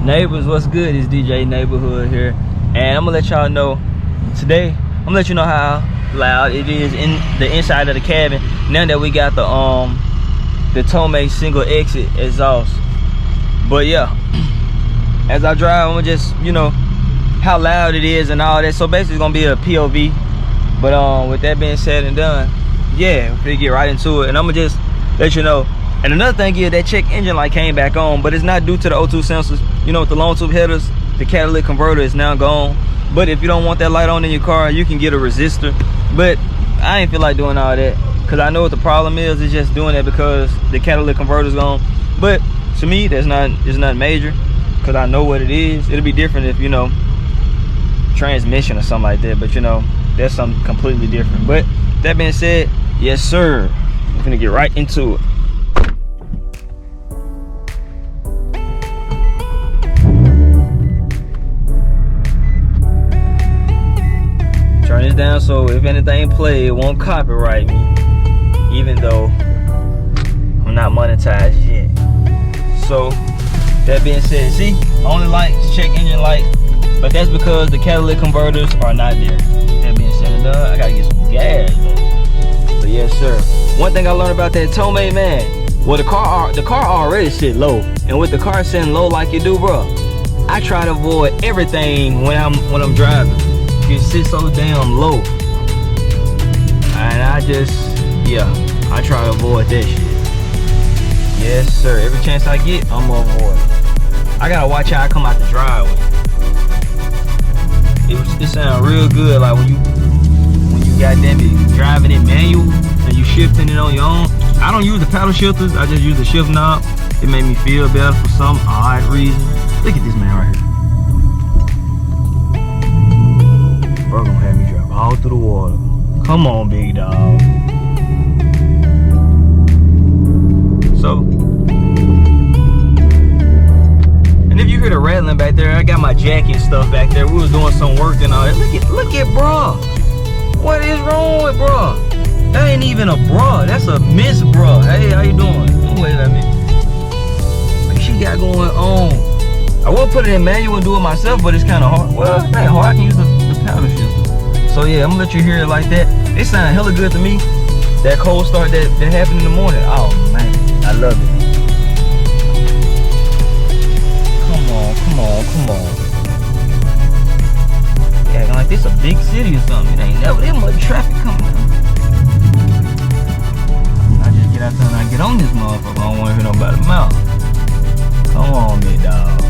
Neighbors, what's good? It's DJ Neighborhood here, and I'm gonna let y'all know today. I'm gonna let you know how loud it is in the inside of the cabin now that we got the Tomei single exit exhaust. But yeah, as I drive, I'm gonna just, you know, how loud it is and all that. So basically, it's gonna be a POV. But with that being said and done, yeah, we're gonna get right into it, and I'm gonna just let you know. And another thing is that check engine light came back on, but it's not due to the O2 sensors. You know, with the long tube headers, the catalytic converter is now gone. But if you don't want that light on in your car, you can get a resistor. But I ain't feel like doing all that, because I know what the problem is. It's just doing that because the catalytic converter is gone. But to me, it's not major, because I know what it is. It'll be different if, you know, transmission or something like that. But you know, that's something completely different. But that being said, yes sir, I'm gonna get right into it. Turn this down so if anything play, it won't copyright me, even though I'm not monetized yet. So that being said, see, only lights, check engine light, but that's because the catalytic converters are not there. That being said and done, I gotta get some gas, man. But yes sir, one thing I learned about that Tomei, man, well, the car already sit low, and with the car sitting low like you do, bro, I try to avoid everything when I'm driving. You sit so damn low, and I try to avoid that shit. Yes sir, every chance I get, I'm gonna avoid it. I gotta watch how I come out the driveway. It sounds real good, like when you goddamn it driving it manual and you shifting it on your own. I don't use the paddle shifters, I just use the shift knob. It made me feel better for some odd reason. Look at this man right here. Bro gonna have me drive all through the water. Come on, big dog. So, and if you hear the rattling back there, I got my jacket and stuff back there. We was doing some work and all that. Look at bro. What is wrong with bro? That ain't even a bra. That's a miss bra. Hey, how you doing? Don't wave at me. What she got going on? I will put it in manual and do it myself, but it's kind of hard. Well, it ain't hard. I can use the paddle shift. So yeah, I'm gonna let you hear it like that. It sounded hella good to me. That cold start that happened in the morning. Oh man, I love it. Come on. Yeah, like this a big city or something. It ain't never that much traffic coming out. I just get out there and I get on this motherfucker. I don't want to hear nobody's mouth. Come on, big dog.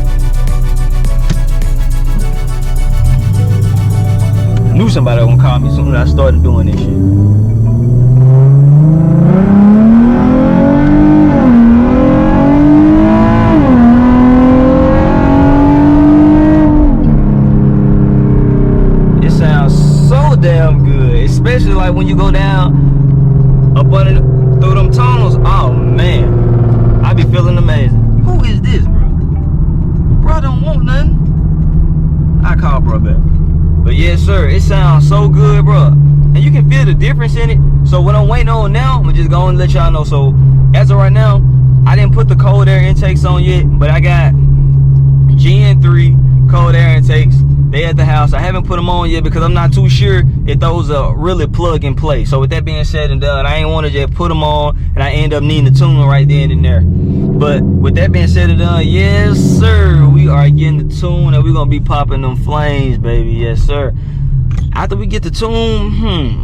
I knew somebody was gonna call me soon as I started doing this shit. It sounds so damn good, especially like when you go down up under through them tunnels. Oh man, I be feeling amazing. Who is this, bro? Bro don't want nothing. I call bro back. But yes sir, it sounds so good, bro, and you can feel the difference in it. So what I'm waiting on now, I'm gonna just go and let y'all know. So as of right now, I didn't put the cold air intakes on yet, but I got Gen 3 cold air intakes. They at the house. I haven't put them on yet because I'm not too sure if those are really plug and play. So with that being said and done, I ain't want to just put them on and I end up needing to tune them right then and there. But with that being said and done, yes sir, we are getting the tune and we're gonna be popping them flames, baby. Yes sir. After we get the tune,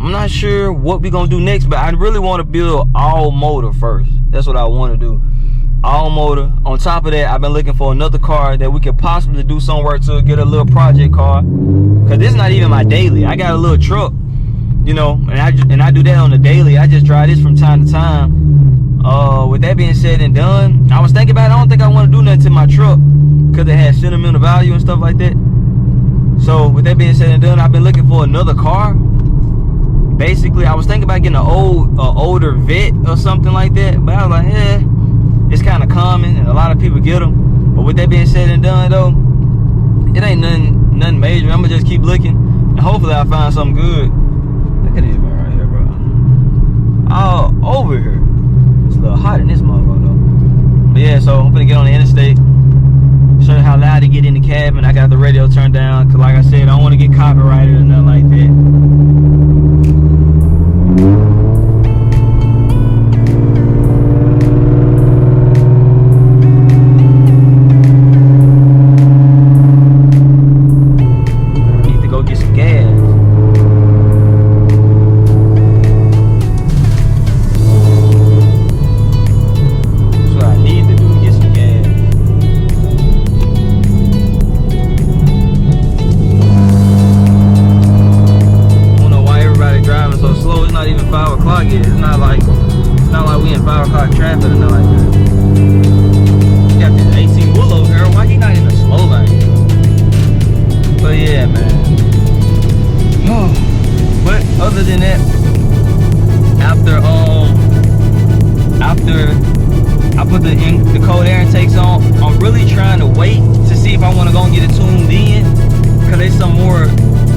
I'm not sure what we're gonna do next, but I really want to build all motor first. That's what I want to do. All motor. On top of that, I've been looking for another car that we could possibly do some work to, get a little project car, because this is not even my daily. I got a little truck, you know, and I do that on the daily. I just drive this from time to time. With that being said and done, I was thinking about it. I don't think I want to do nothing to my truck because it has sentimental value and stuff like that. So with that being said and done, I've been looking for another car. Basically, I was thinking about getting an older Vet or something like that, but I was like, it's kind of common and a lot of people get them. But with that being said and done though, it ain't nothing major. I'm gonna just keep looking and hopefully I find something good. Look at this one right here, bro. All over here. It's a little hot in this motherfucker though. But yeah, so I'm gonna get on the interstate, show you how loud it cabin. I got the radio turned down because, like I said, I don't want to get copyrighted or nothing like that. It's not like we in 5 o'clock traffic or nothing like that. Got this 18 Wool over here. Why he not in the slow lane? But yeah, man. But other than that, after I put the cold air intakes on, I'm really trying to wait to see if I want to go and get it tuned in, because there's some more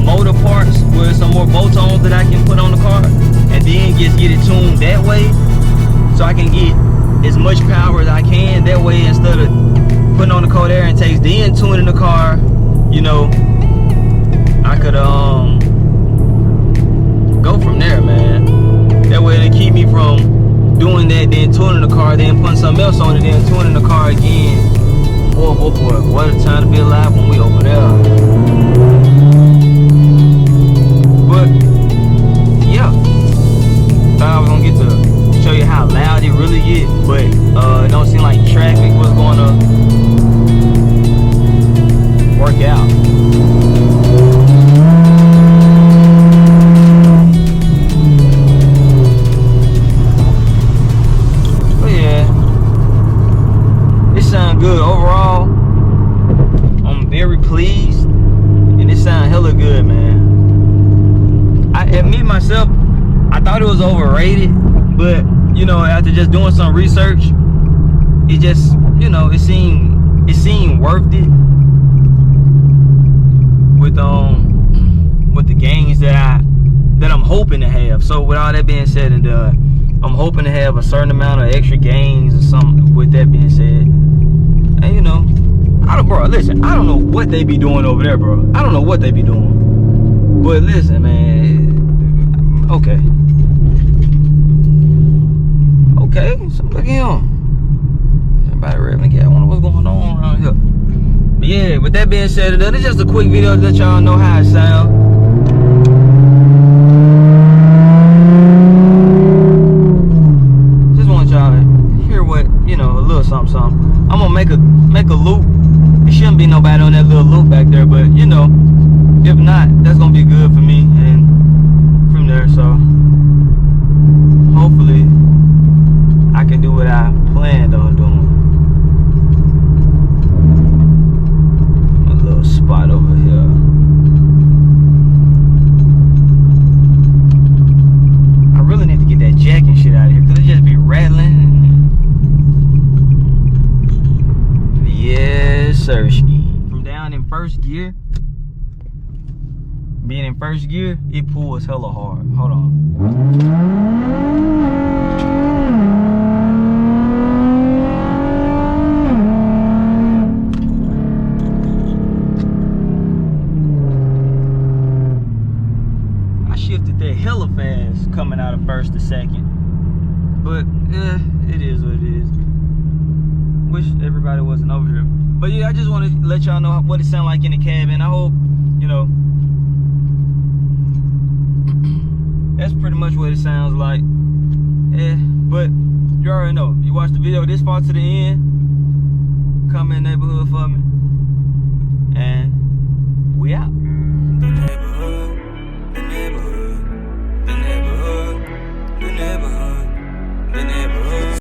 motor parts with some more bolt-ons that I can put on the car, and then just get it tuned that way, so I can get as much power as I can that way, instead of putting on the cold air intakes then tuning the car. You know, I could go from there, man. That way it'll keep me from doing that, then tuning the car, then putting something else on it, then tuning the car again. Boy, what a time to be alive when we over there. But yeah, thought I was gonna get to show you how loud it really get, but it don't seem like traffic was gonna work out. But yeah, it sounds good overall. I'm very pleased, and it sounds hella good, man. Me myself, I thought it was overrated, but you know, after just doing some research, it just, you know, it seemed worth it with the gains that I'm hoping to have. So with all that being said and done, I'm hoping to have a certain amount of extra gains or something. With that being said, and you know, bro, listen, I don't know what they be doing over there, bro. I don't know what they be doing, but listen, man. Okay, so look at him. Everybody revving again. I wonder what's going on around here. But yeah, with that being said, it's just a quick video to let y'all know how it sounds. Just want y'all to hear what, you know, a little something. I'm gonna make a loop. There shouldn't be nobody on that little loop back there, but you know, if not, that's gonna be good for me. And from there, so hopefully I can do what I planned on doing. A little spot over here. I really need to get that jack and shit out of here, because it just be rattling. Yes, sir. From down in first gear, being in first gear, it pulls hella hard. Hold on. I shifted that hella fast coming out of first to second. But it is what it is. Wish everybody wasn't over here. But yeah, I just want to let y'all know what it sounds like in the cabin. I hope, you know, that's pretty much what it sounds like. Yeah, but you already know. You watch the video this far to the end, come in the neighborhood for me, and we out.